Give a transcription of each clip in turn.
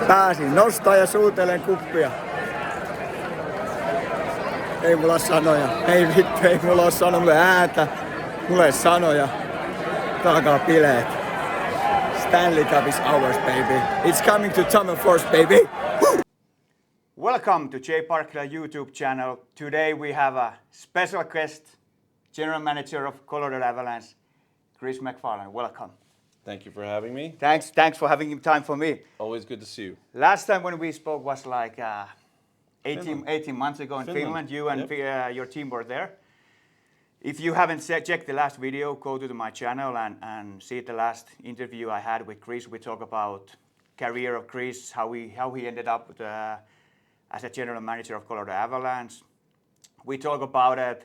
Pääsin nostaa ja suutelen kuppia. Ei mulla ole sanoja. Ei vittu, ei mulla ole sanoja. Mulla ei ääntä. Mulla ei sanoja. Takaa bileet. Stanley Cup is ours, baby. It's coming to Tunnel Force, baby. Woo! Welcome to JParkkila YouTube channel. Today we have a special guest, General Manager of Colorado Avalanche, Chris MacFarland. Welcome. Thank you for having me. Thanks for having time for me. Always good to see you. Last time when we spoke was like 18 months ago in Finland. You and your team were there. If you haven't checked the last video, go to my channel and see the last interview I had with Chris. We talk about career of Chris, how he ended up as a general manager of Colorado Avalanche. We talk about it,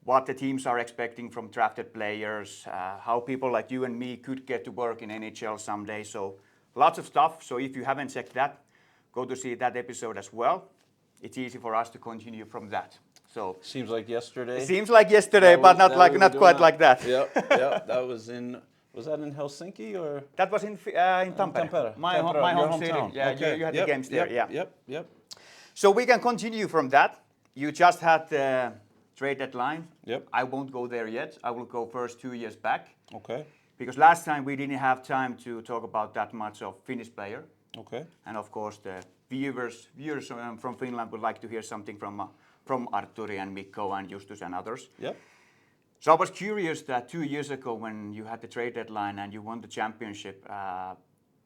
what the teams are expecting from drafted players, how people like you and me could get to work in NHL someday. So lots of stuff. So if you haven't checked that, go to see that episode as well. It's easy for us to continue from that. So seems like yesterday. Seems like yesterday, but not quite like that. Yep. That was that in Helsinki or? That was in Tampere. My home city. Yeah, okay. you had the games there. Yep. So we can continue from that. You just had the trade deadline. Yep. I won't go there yet. I will go first 2 years back. Okay. Because last time we didn't have time to talk about that much of Finnish player. Okay. And of course the viewers from Finland would like to hear something from Artturi and Mikko and Justus and others. Yep. So I was curious that 2 years ago when you had the trade deadline and you won the championship,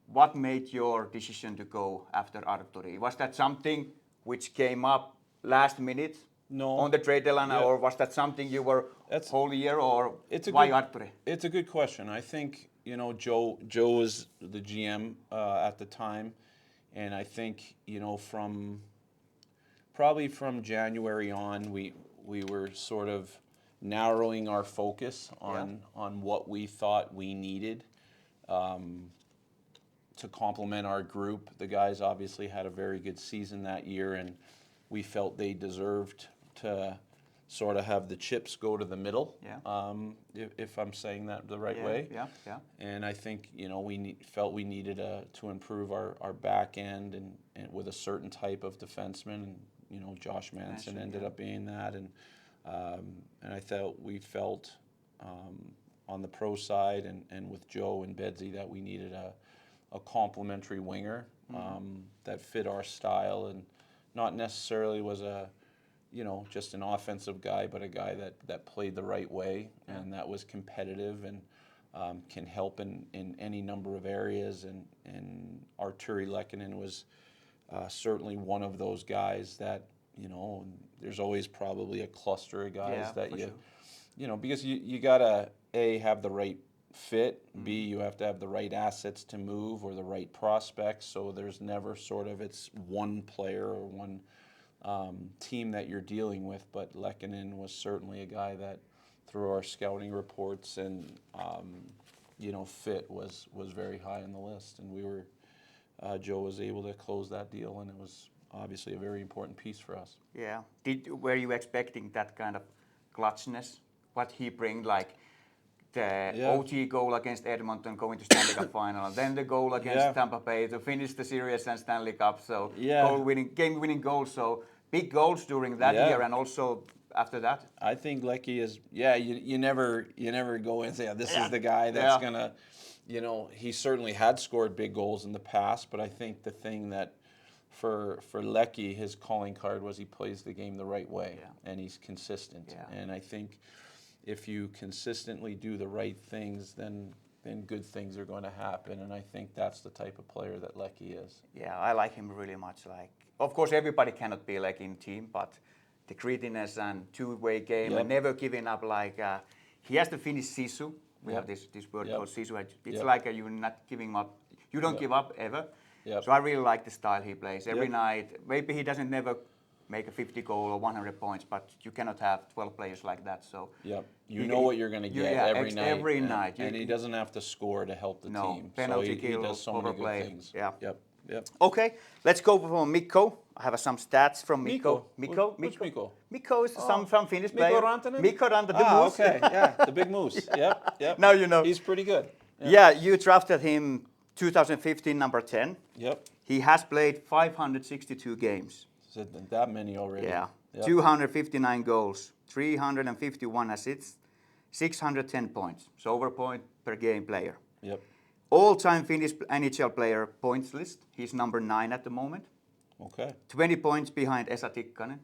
what made your decision to go after Artturi? Was that something which came up last minute on the trade deadline, or was that something you were whole year, or why Artturi? It's a good question. I think, Joe was the GM at the time, and I think, probably from January on, we were sort of narrowing our focus on what we thought we needed to complement our group. The guys obviously had a very good season that year, and we felt they deserved to sort of have the chips go to the middle, if I'm saying that the right way. Yeah. And I think, we felt we needed to improve our back end and with a certain type of defenseman. And, Josh Manson ended up being that. And I thought we felt on the pro side and with Joe and Bedsy that we needed a complementary winger that fit our style and not necessarily was just an offensive guy, but a guy that played the right way and that was competitive and can help in any number of areas. And Artturi Lehkonen was certainly one of those guys that, there's always probably a cluster of guys that because you gotta have the right fit, B, you have to have the right assets to move or the right prospects, so there's never sort of it's one player or one team that you're dealing with. But Lehkonen was certainly a guy that through our scouting reports and fit was very high on the list, and we were Joe was able to close that deal, and it was obviously a very important piece for us. Yeah. Were you expecting that kind of clutchness? What he bring, like the OT goal against Edmonton, going to Stanley Cup final, and then the goal against Tampa Bay to finish the series and Stanley Cup. So game-winning goals. So big goals during that year, and also after that. I think Lecky is. You never go and say this is the guy that's gonna. He certainly had scored big goals in the past, but I think the thing that for Lecky, his calling card was he plays the game the right way and he's consistent. And I think if you consistently do the right things, then good things are going to happen. And I think that's the type of player that Lecky is. Yeah, I like him really much. Like, of course, everybody cannot be like in team, but the grittiness and two-way game and never giving up. Like he has the Finnish sisu. We have this word called sisu. It's like you're not giving up. You don't give up ever. So I really like the style he plays every night. Maybe he doesn't never make a 50 goal or 100 points, but you cannot have 12 players like that. So you know what you're going to get every night. Every night. And he doesn't have to score to help the team. Penalty so kill, he does so many good things. Yep. Okay, let's go for Mikko. I have some stats from Mikko. Who's Mikko? Mikko is some Finnish player. Mikko Rantanen? Mikko Rantanen, the moose. Okay, the big moose. Yep. Now you know. He's pretty good. Yeah, you drafted him 2015 number 10. Yep. He has played 562 games. So that many already. Yeah. Yep. 259 goals, 351 assists, 610 points. So over point per game player. Yep. All-time Finnish NHL player points list. He's number 9 at the moment. Okay. 20 points behind Esa Tikkanen.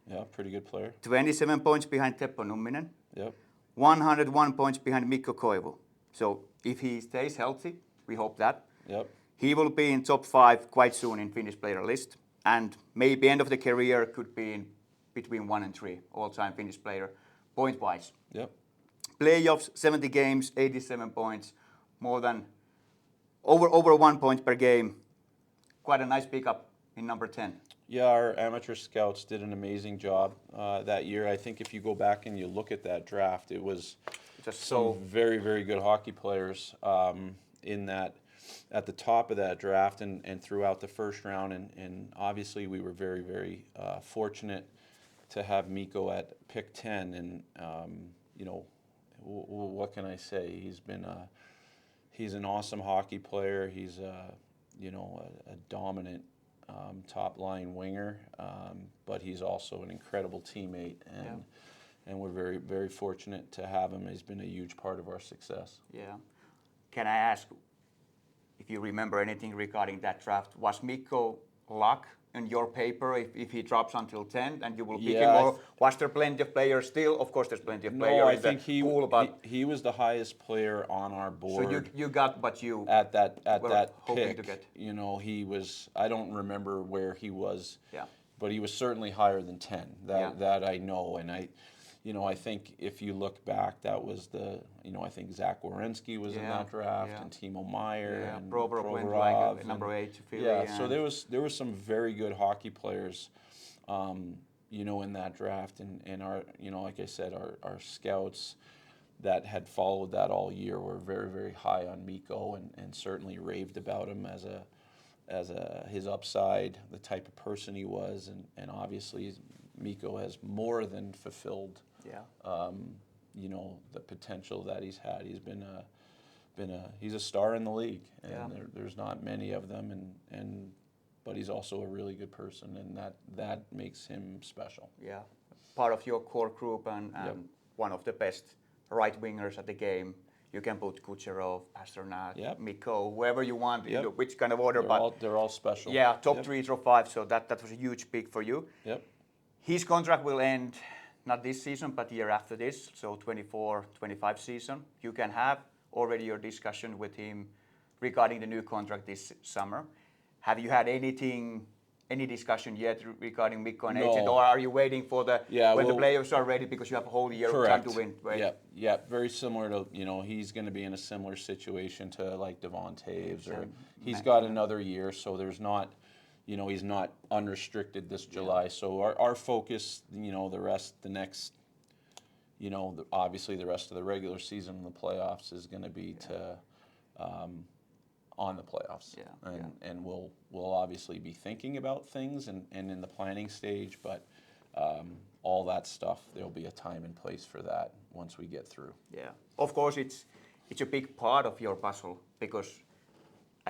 Yeah, pretty good player. 27 points behind Teppo Numminen. Yep. 101 points behind Mikko Koivu. So if he stays healthy, we hope that. Yep. He will be in top 5 quite soon in Finnish player list. And maybe end of the career could be in between 1 and 3 all-time Finnish player point-wise. Yep. Playoffs, 70 games, 87 points, more than over 1 point per game. Quite a nice pickup in number 10. Yeah, our amateur scouts did an amazing job that year. I think if you go back and you look at that draft, it was Just some very, very good hockey players in that, at the top of that draft and throughout the first round. And obviously we were very, very fortunate to have Mikko at pick 10. And, you know, what can I say? He's an awesome hockey player. He's you know, a dominant top line winger, but he's also an incredible teammate, and we're very, very fortunate to have him. He's been a huge part of our success. Yeah. Can I ask if you remember anything regarding that draft? Was Mikko luck in your paper if he drops until 10 and you will pick him? Or was there plenty of players still? Of course, there's plenty of players. No, I in think the pool, but he was the highest player on our board. so you got what you at that hoping pick. to get. You know, he was. I don't remember where he was. Yeah. But he was certainly higher than 10. That I know, and I think if you look back, that was I think Zach Werenski was in that draft, and Timo Meyer, and Provorov went Provorov, like number 8 to Philly. Yeah, so there was some very good hockey players, in that draft, and our, like I said, our scouts that had followed that all year were very, very high on Mikko, and certainly raved about him as his upside, the type of person he was, and obviously Mikko has more than fulfilled the potential that he's had. He's he's a star in the league, and there's not many of them, but he's also a really good person, and that makes him special. Yeah, part of your core group and one of the best right wingers at the game. You can put Kucherov, Pasternak, Mikko, whoever you want, which kind of order. They're all special. Yeah, top 3, top 5. So that was a huge pick for you. Yep. His contract will end not this season, but the year after this, so 24-25 season. You can have already your discussion with him regarding the new contract this summer. Have you had any discussion yet regarding Mikko and agent, or are you waiting for the playoffs are ready because you have a whole year of time to win? Right? Yeah, very similar to, he's going to be in a similar situation to like Devon Taves, or he's got another year, so there's not, he's not unrestricted this July. So our focus, obviously the rest of the regular season and the playoffs is going to be on the playoffs. And we'll obviously be thinking about things and in the planning stage, but all that stuff, there'll be a time and place for that once we get through. Yeah, of course it's a big part of your puzzle, because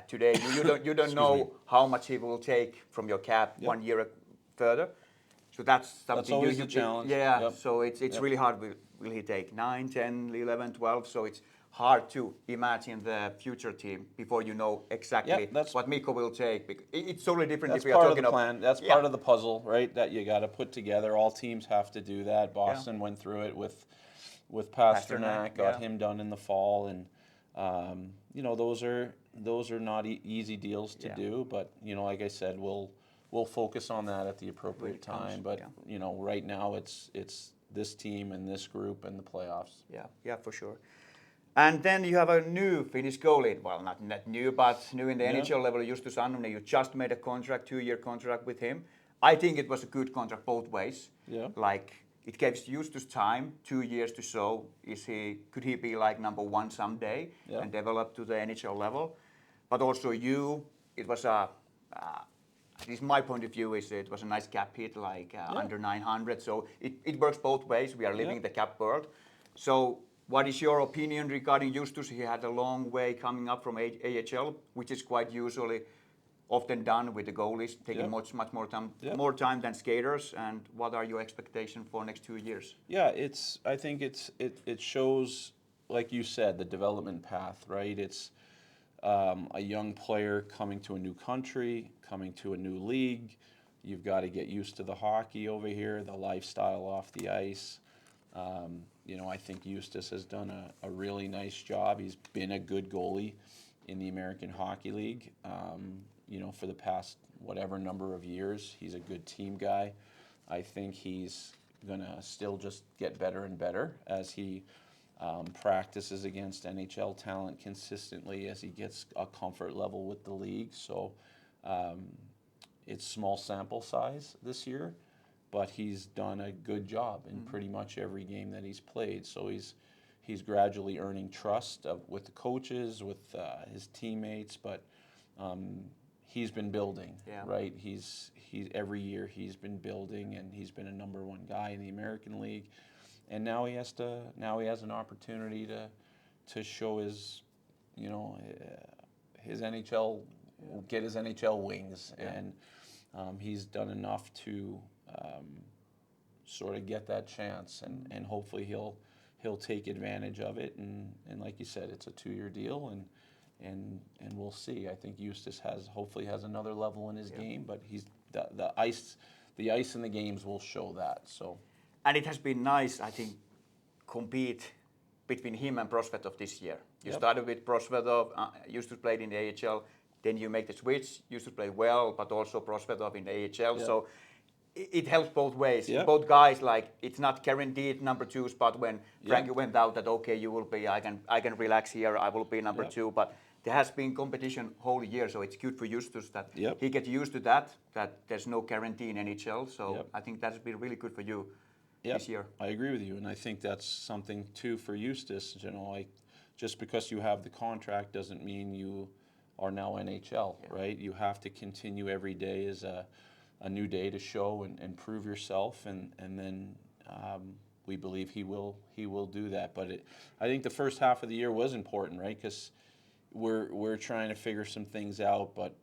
today you don't know how much he will take from your cap 1 year further. So that's something. That's always the challenge. So it's really hard. Will he take 9, 10, 11, 12? So it's hard to imagine the future team before you know exactly what Mikko will take. It's totally different if we are talking about. That's part of the puzzle, right? That you got to put together. All teams have to do that. Boston went through it with Pasternak, got him done in the fall, and those are not easy deals to do. But like I said, we'll focus on that at the appropriate time. But right now it's this team and this group and the playoffs. Yeah, for sure. And then you have a new Finnish goalie. Well, not new, but new in the NHL level. Justus Annunen, you just made a contract, 2-year contract with him. I think it was a good contract both ways. Yeah. Like, it gives Justus time, 2 years to show could he be like number 1 someday and develop to the NHL level. But also it was at least my point of view is it was a nice cap hit, like under 900. So it works both ways. We are living the cap world. So What is your opinion regarding Justus? He had a long way coming up from AHL, which is quite usually often done with the goalies, taking much more time than skaters. And what are your expectations for next 2 years? Yeah, I think it shows, like you said, the development path, right? It's a young player coming to a new country, coming to a new league. You've got to get used to the hockey over here, the lifestyle off the ice. I think Justus has done a really nice job. He's been a good goalie in the American Hockey League, for the past whatever number of years. He's a good team guy. I think he's going to still just get better and better as he practices against NHL talent consistently, as he gets a comfort level with the league. So it's small sample size this year, but he's done a good job in pretty much every game that he's played. So he's gradually earning trust with the coaches, with his teammates, but he's been building, right? He's every year he's been building, and he's been a number one guy in the American League, and now he has an opportunity to show his his NHL, get his NHL wings, and he's done enough to sort of get that chance, and hopefully he'll take advantage of it, and like you said, it's a 2-year deal, and we'll see. I think Justus hopefully has another level in his game, but he's the ice in the games will show that. So, and it has been nice, I think, compete between him and Prosvetov this year. You started with Prosvetov, Justus played in the AHL, then you make the switch. Justus played well, but also Prosvetov in the AHL. So it helps both ways. Both guys, like, it's not guaranteed number 2 spot when Frankie went out that, okay, you will be, I can relax here, I will be number 2. But there has been competition whole year, so it's good for Justus that he gets used to that there's no guarantee in NHL. So I think that's been really good for you this year. I agree with you, and I think that's something too for Justus. Like, just because you have the contract doesn't mean you are now NHL, right? You have to continue every day as a new day to show and prove yourself, and then we believe he will do that. But I think the first half of the year was important, right? Because we're trying to figure some things out, but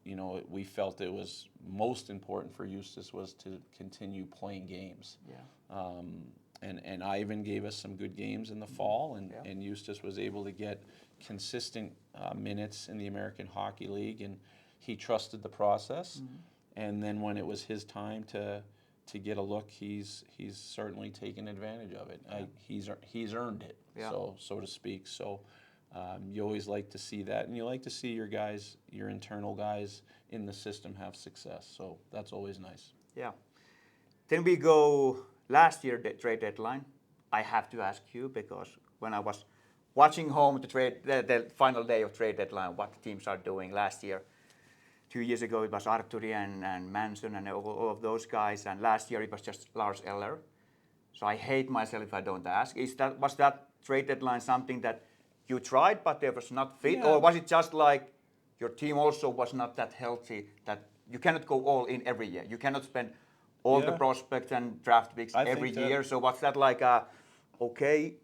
we felt it was most important for Justus was to continue playing games. And Ivan gave us some good games in the fall, and Justus was able to get consistent minutes in the American Hockey League, and he trusted the process. And then when it was his time to get a look, he's certainly taken advantage of it. He's earned it, so to speak. So you always like to see that, and you like to see your internal guys in the system have success. So that's always nice. Yeah. Then we go last year, the trade deadline. I have to ask you, because when I was watching home the final day of trade deadline, what the teams are doing last year. 2 years ago it was Artturi and Manson and all of those guys, and last year it was just Lars Eller. So I hate myself if I don't ask. Was that trade deadline something that you tried but there was not fit, or was it just like your team also was not that healthy that you cannot go all in every year? You cannot spend all the prospects and draft picks every year. So was that like okay,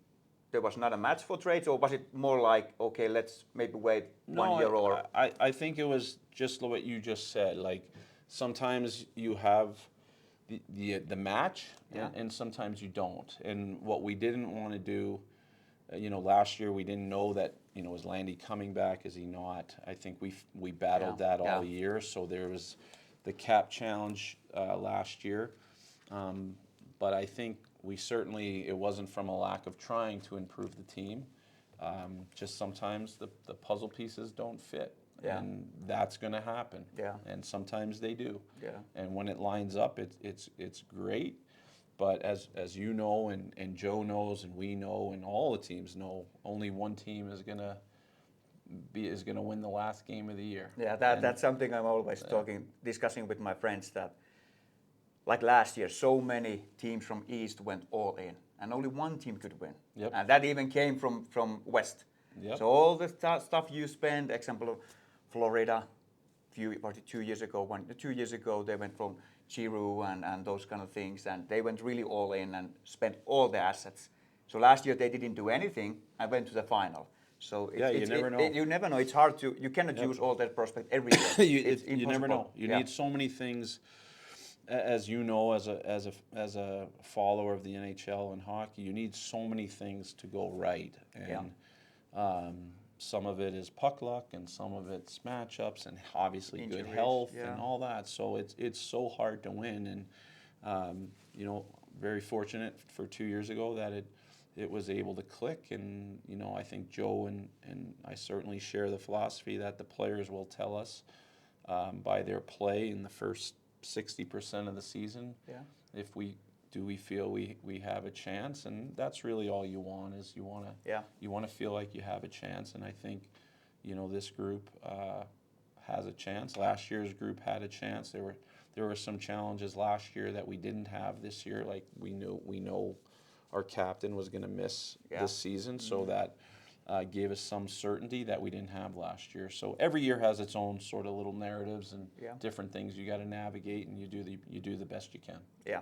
there was not a match for trades, or was it more like, okay, let's maybe wait 1 year? Or I think it was just what you just said. Like, sometimes you have the match, and sometimes you don't. And what we didn't want to do, last year we didn't know that, is Landy coming back? Is he not? I think we battled that all year. So there was the cap challenge last year, but I think it wasn't from a lack of trying to improve the team. Just sometimes the puzzle pieces don't fit, and that's going to happen. And sometimes they do. And when it lines up, it's great. But as you know, and Joe knows, and we know, and all the teams know, only one team is going to win the last game of the year. That's something I'm always discussing with my friends, that like last year, so many teams from East went all in, and only one team could win. And that even came from West. So all the stuff you spend, example of Florida, 2 years ago, they went from Giroux and those kind of things, and they went really all in and spent all the assets. So last year they didn't do anything and went to the final. So you never know. You never know. It's hard to. You cannot use all that prospect every year. You never know. You need so many things, as you know, as a follower of the NHL and hockey. You need so many things to go right, and some of it is puck luck, and some of it's matchups, and obviously Injuries, good health and all that. So it's so hard to win, and you know, very fortunate for 2 years ago that it was able to click. And you know, I think Joe and I certainly share the philosophy that the players will tell us by their play in the first 60% of the season if we feel we have a chance. And that's really all you want, is you want to feel like you have a chance. And I think, you know, this group has a chance. Last year's group had a chance. There were some challenges last year that we didn't have this year. Like we know our captain was going to miss this season, so that gave us some certainty that we didn't have last year. So every year has its own sort of little narratives and different things you got to navigate, and you do the best you can. Yeah.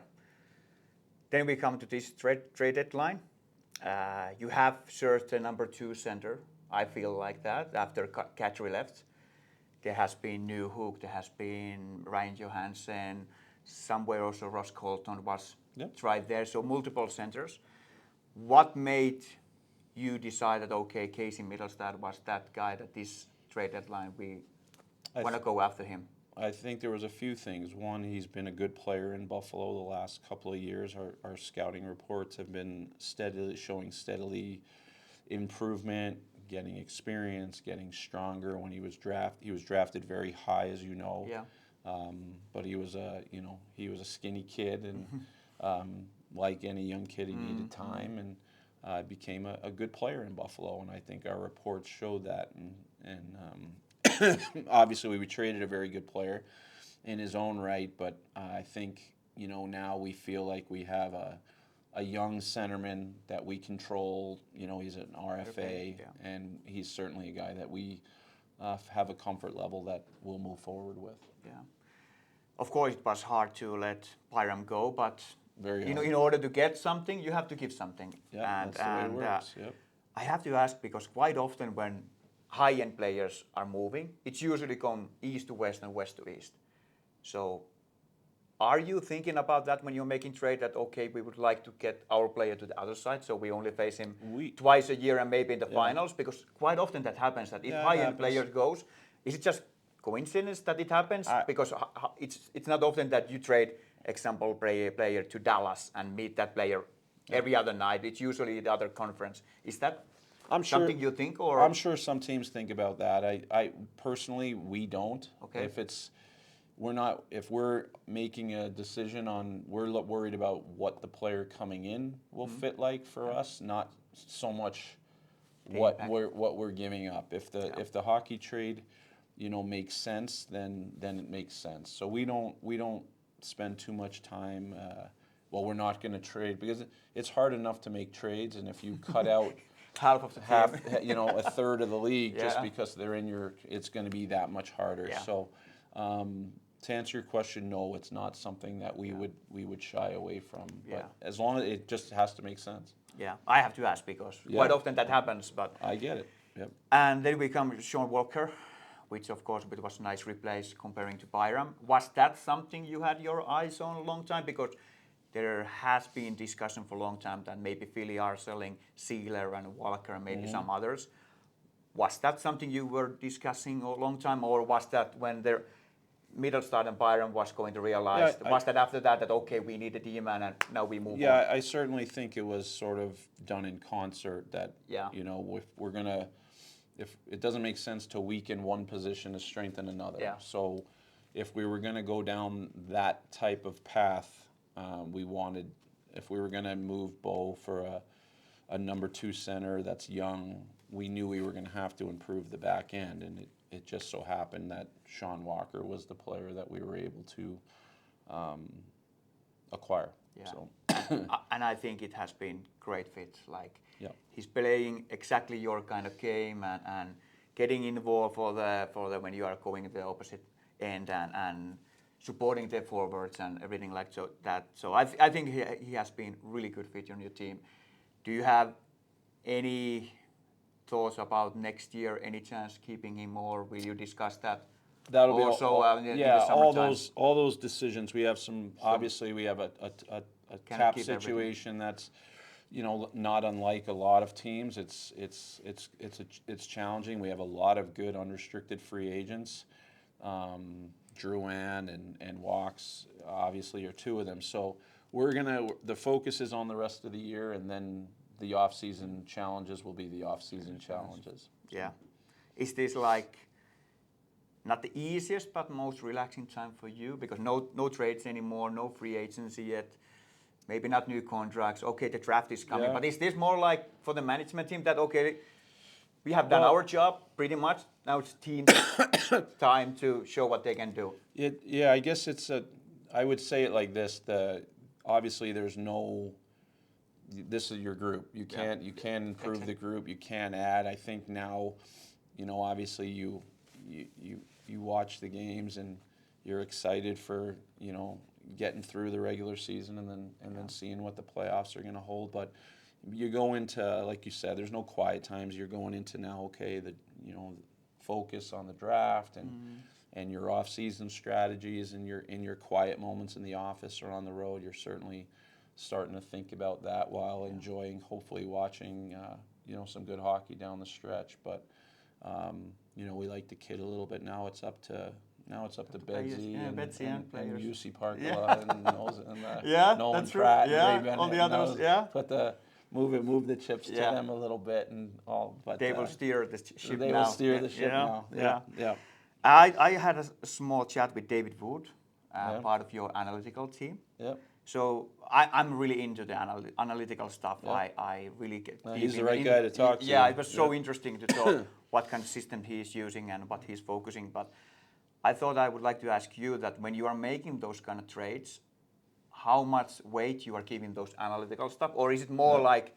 Then we come to this trade deadline. You have searched the number 2 center. I feel like that after Katri left. There has been New Hook, there has been Ryan Johansson, somewhere also Ross Colton was tried there, so multiple centers. What made you decide that, okay, Casey Middlestad was that guy that this trade deadline we want to go after him? I think there was a few things. One, he's been a good player in Buffalo the last couple of years. Our scouting reports have been showing steadily improvement, getting experience, getting stronger. When he was drafted very high, as you know. Yeah. But he was a skinny kid, and like any young kid, he needed time, and became a good player in Buffalo. And I think our reports showed that. And obviously, we traded a very good player in his own right. But I think, you know, now we feel like we have a young centerman that we control. You know, he's an RFA, and he's certainly a guy that we have a comfort level that we'll move forward with. Yeah. Of course, it was hard to let Byram go, but Very you know, hard. in order to get something, you have to give something. Yeah, that's the way it works. I have to ask, because quite often when high-end players are moving, it's usually gone east to west and west to east. So are you thinking about that when you're making trade, that, okay, we would like to get our player to the other side, so we only face him twice a year and maybe in the finals? Because quite often that happens, that if high-end player goes, is it just coincidence that it happens? Because it's not often that you trade, example, player to Dallas and meet that player every other night. It's usually the other conference. Is that something you think? Or I'm sure some teams think about that. I personally, we don't. Okay. If we're making a decision on, we're worried about what the player coming in will fit like for us, not so much what we're giving up. If the hockey trade, you know, makes sense, then it makes sense. So we don't spend too much time. Well, we're not going to trade, because it's hard enough to make trades, and if you cut out half of the team, you know, a third of the league just because they're in your, it's going to be that much harder. Yeah. So, to answer your question, no, it's not something that we would shy away from. But as long as it just has to make sense. Yeah, I have to ask, because quite often that happens. But I get it. Yep. And then we come to Sean Walker, which of course it was a nice replace comparing to Byram. Was that something you had your eyes on a long time? Because there has been discussion for a long time that maybe Philly are selling Sealer and Walker and maybe some others. Was that something you were discussing a long time, or was that when the Middlestad and Byram was going to realize? Was that after that okay, we need a D-man and now we move on? Yeah, I certainly think it was sort of done in concert, that you know, if it doesn't make sense to weaken one position to strengthen another. Yeah. So if we were going to go down that type of path, if we were going to move Bo for a number 2 center that's young, we knew we were going to have to improve the back end, and it just so happened that Sean Walker was the player that we were able to acquire. Yeah. So. And I think it has been great fit. Like he's playing exactly your kind of game, and getting involved for the when you are going to the opposite end, and supporting the forwards and everything like that. So I think he has been really good fit on your team. Do you have any thoughts about next year? Any chance keeping him, or will you discuss that? That'll be also, all, in the yeah, summertime? all those decisions. We have some. Obviously, we have a cap keep situation that's, you know, not unlike a lot of teams. It's challenging. We have a lot of good unrestricted free agents. Drouin and Walks obviously are two of them. So the focus is on the rest of the year, and then the off-season challenges will be the off-season challenges. Yeah. Is this like not the easiest but most relaxing time for you? Because no trades anymore, no free agency yet, maybe not new contracts. Okay, the draft is coming. Yeah. But is this more like for the management team that, okay, we have done our job pretty much, now it's team time to show what they can do? Yeah, I guess I would say it like this, obviously there's no, this is your group. You can't improve the group, you can't add. I think now, you know, obviously you watch the games and you're excited for, you know, getting through the regular season and then seeing what the playoffs are going to hold. But you go into, like you said, there's no quiet times. You're going into now, okay, focus on the draft and your off-season strategies and your quiet moments in the office or on the road. You're certainly starting to think about that while enjoying, hopefully watching, you know, some good hockey down the stretch. But you know, we like to kid a little bit. Now it's up to Betsy and JParkkila and Nolan that's true. Pratt Yeah, and Ray all the Bennett, others. Move the chips to them a little bit and all. But they will steer the ship now. They will steer the ship now. Yeah. I had a small chat with David Wood, part of your analytical team. Yeah. So I'm really into the analytical stuff. Yeah. I really get deep he's the right guy to talk to. Yeah, it was so interesting to talk what kind of system he is using and what he's focusing. But I thought I would like to ask you that when you are making those kind of trades, how much weight you are giving those analytical stuff, or is it more like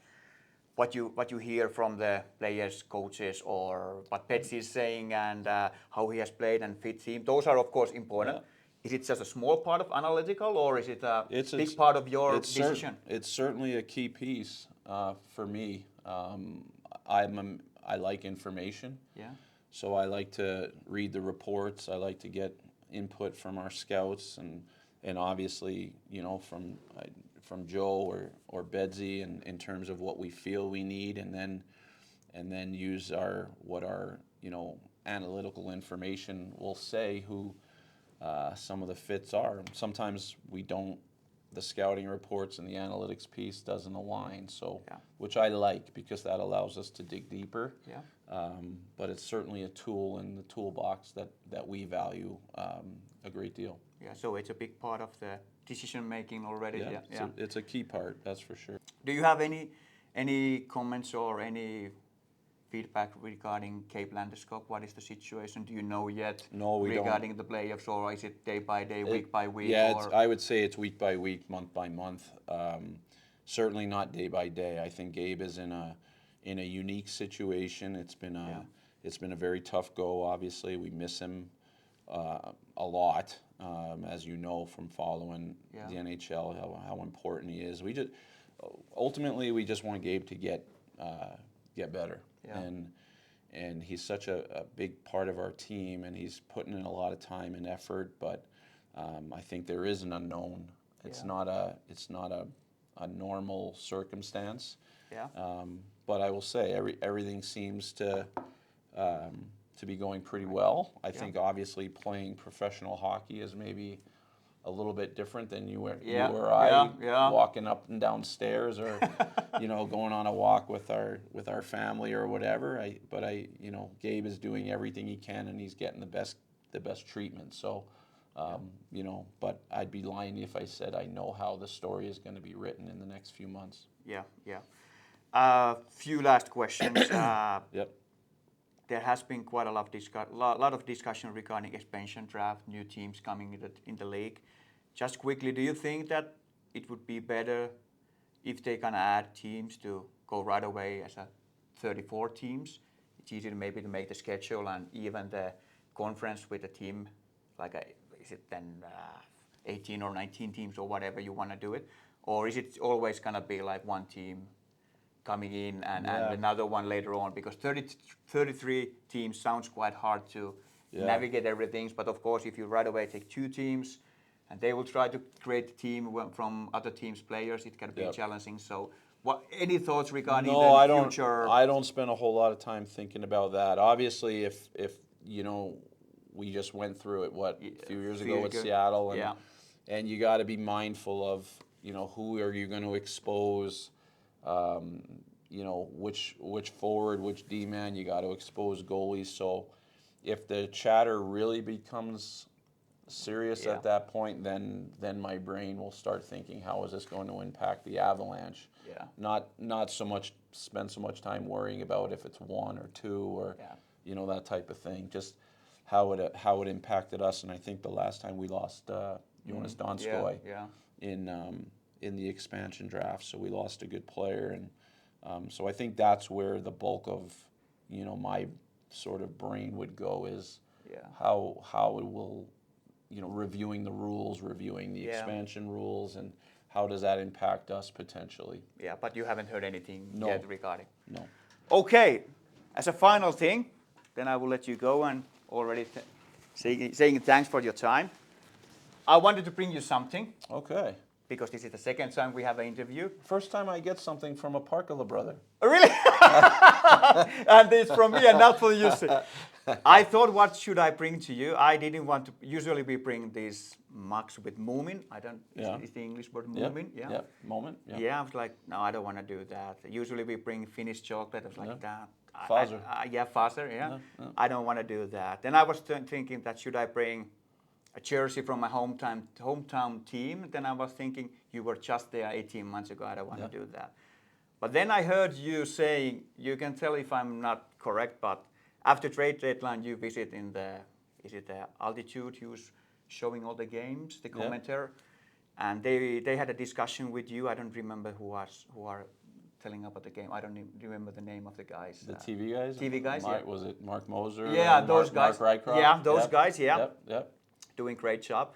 what you hear from the players, coaches, or what Betsy is saying and how he has played and fit team? Those are of course important. Yeah. Is it just a small part of analytical, or is it a big part of your decision? It's certainly a key piece for me. I like information. Yeah. So I like to read the reports. I like to get input from our scouts and obviously, you know, from Joe or Betsy in terms of what we feel we need, and then use what our you know analytical information will say who some of the fits are. Sometimes we don't. The scouting reports and the analytics piece doesn't align, so which I like because that allows us to dig deeper. Yeah. But it's certainly a tool in the toolbox that we value a great deal. Yeah. So it's a big part of the decision making already. Yeah. It's a key part, that's for sure. Do you have any comments or any feedback regarding Gabe Landeskog? What is the situation? Do you know yet? No, we regarding the playoffs, or is it day by day, week by week? Yeah, I would say it's week by week, month by month. Certainly not day by day. I think Gabe is in a unique situation. It's been a very tough go. Obviously, we miss him a lot, as you know from following the NHL, how important he is. Ultimately we just want Gabe to get better. And he's such a big part of our team, and he's putting in a lot of time and effort. But I think there is an unknown. It's not a normal circumstance. But I will say everything seems to be going pretty well. I think obviously playing professional hockey is maybe a little bit different than you or I walking up and down stairs or you know going on a walk with our family or whatever. But you know Gabe is doing everything he can, and he's getting the best treatment. So you know, but I'd be lying if I said I know how the story is going to be written in the next few months. Few last questions. Yep. There has been quite a lot of discussion regarding expansion draft, new teams coming in the league. Just quickly, do you think that it would be better if they can add teams to go right away as a 34 teams? It's easier maybe to make the schedule and even the conference with a team, is it then 18 or 19 teams or whatever you want to do it? Or is it always going to be like one team coming in and another one later on, because 33 teams sounds quite hard to navigate everything. But of course, if you right away take 2 teams and they will try to create a team from other teams' players, it can be challenging. So, any thoughts regarding the future? I don't spend a whole lot of time thinking about that. Obviously, if you know, we just went through it a few years ago with Seattle, and you got to be mindful of, you know, who are you going to expose. You know, which forward, which D-man, you got to expose goalies. So if the chatter really becomes serious at that point, then my brain will start thinking, how is this going to impact the Avalanche? Not so much spend so much time worrying about if it's 1 or 2 or you know, that type of thing. Just how it impacted us. And I think the last time we lost Jonas Donskoi in the expansion draft, so we lost a good player, and so I think that's where the bulk of, you know, my sort of brain would go is how it will, you know, reviewing the rules, reviewing the expansion rules, and how does that impact us potentially. Yeah, but you haven't heard anything yet regarding. No. Okay, as a final thing, then I will let you go and already saying thanks for your time. I wanted to bring you something. Okay. Because this is the second time we have an interview. First time I get something from a Parkkila brother. Oh, really? And it's from me and not for you. I thought, what should I bring to you? I didn't want to. Usually we bring these mugs with moomin. I don't. Is the English word moomin? Yeah. Moment. Yeah. Yeah. I was like, no, I don't want to do that. Usually we bring Finnish chocolate. I was like that. Fazer. Fazer. Yeah. I don't want to do that. Then I was thinking that should I bring a jersey from my hometown team. Then I was thinking, you were just there 18 months ago. I don't want to do that. But then I heard you saying, you can tell if I'm not correct, but after trade deadline, you visit in the altitude. You was showing all the games, the commentator, and they had a discussion with you. I don't remember who are telling about the game. I don't even remember the name of the guys. The TV guys. TV guys. Was it Mark Moser? Yeah, those guys. Mark Rycroft? Yeah, those guys. Yeah. Yep. Doing great job.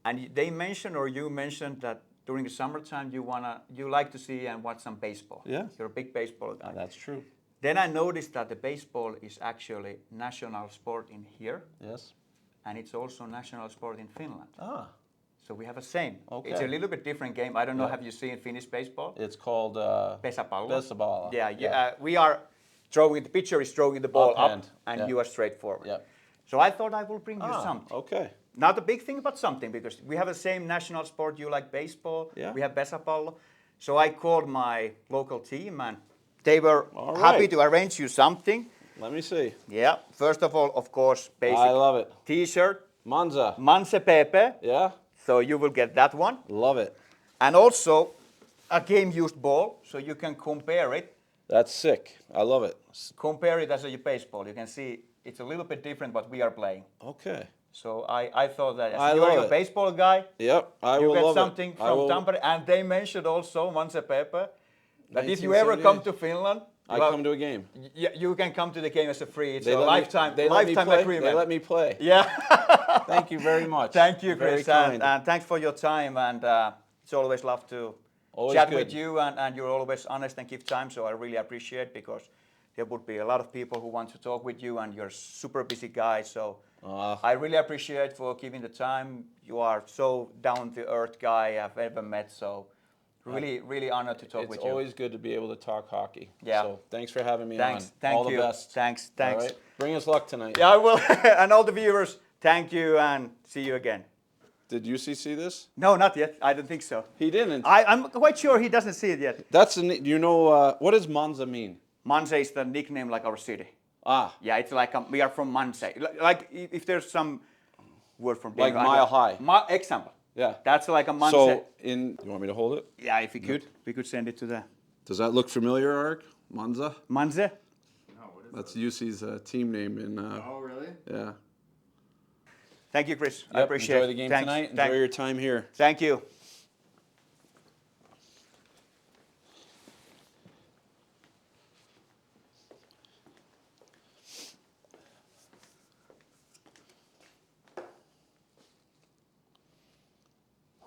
And they mentioned, or you mentioned, that during the summertime you like to see and watch some baseball. Yeah. You're a big baseball guy. That's true. Then I noticed that the baseball is actually national sport in here. Yes. And it's also national sport in Finland. Ah. So we have a same. Okay. It's a little bit different game. I don't know, have you seen Finnish baseball? It's called Pesäpallo. Pesäpallo. Yeah. We are throwing, the pitcher is throwing the ball Uphand. up and you are straight forward. Yeah. So I thought I will bring you something. Okay. Not a big thing, but something, because we have the same national sport. You like baseball. Yeah. We have Pesäpallo. So I called my local team and they were happy to arrange you something. Let me see. Yeah. First of all, of course, basic I love it. T-shirt. Manza. Manse Pepe. Yeah. So you will get that one. Love it. And also a game-used ball, so you can compare it. That's sick. I love it. Compare it as a baseball. You can see it's a little bit different what we are playing. Okay. So I thought that as you're a baseball guy, yep, I you will get love something it. from Tampere. And they mentioned also, Manse Pepe, that if you ever come to Finland, I come to a game. You can come to the game as a free. It's a lifetime agreement. They let me play. Yeah. Thank you very much. Thank you, Chris. Very kind. And thanks for your time. And it's always love to chat with you. And you're always honest and give time. So I really appreciate, because there would be a lot of people who want to talk with you. And you're a super busy guy. So I really appreciate for giving the time. You are so down-to-earth guy I've ever met. So really honored to talk with you. It's always good to be able to talk hockey. Yeah. So thanks for having me on. Thank all you. The best. Thanks. All right. Bring us luck tonight. Yeah, I will. And all the viewers, thank you and see you again. Did UC see this? No, not yet. I don't think so. He didn't. I'm quite sure he doesn't see it yet. You know, what does Manza mean? Manse is the nickname like our city. Ah. Yeah, it's like we are from Manse. Like if there's some word from like Mile High. Example. Yeah. That's like a Manse. So you want me to hold it? Yeah, if you could, we could send it to the. Does that look familiar, Ark? Manza? Manse? No, what is That's UC's team name in. Oh, really? Yeah. Thank you, Chris. Yep, I appreciate it. Enjoy the game tonight. Enjoy your time here. Thank you.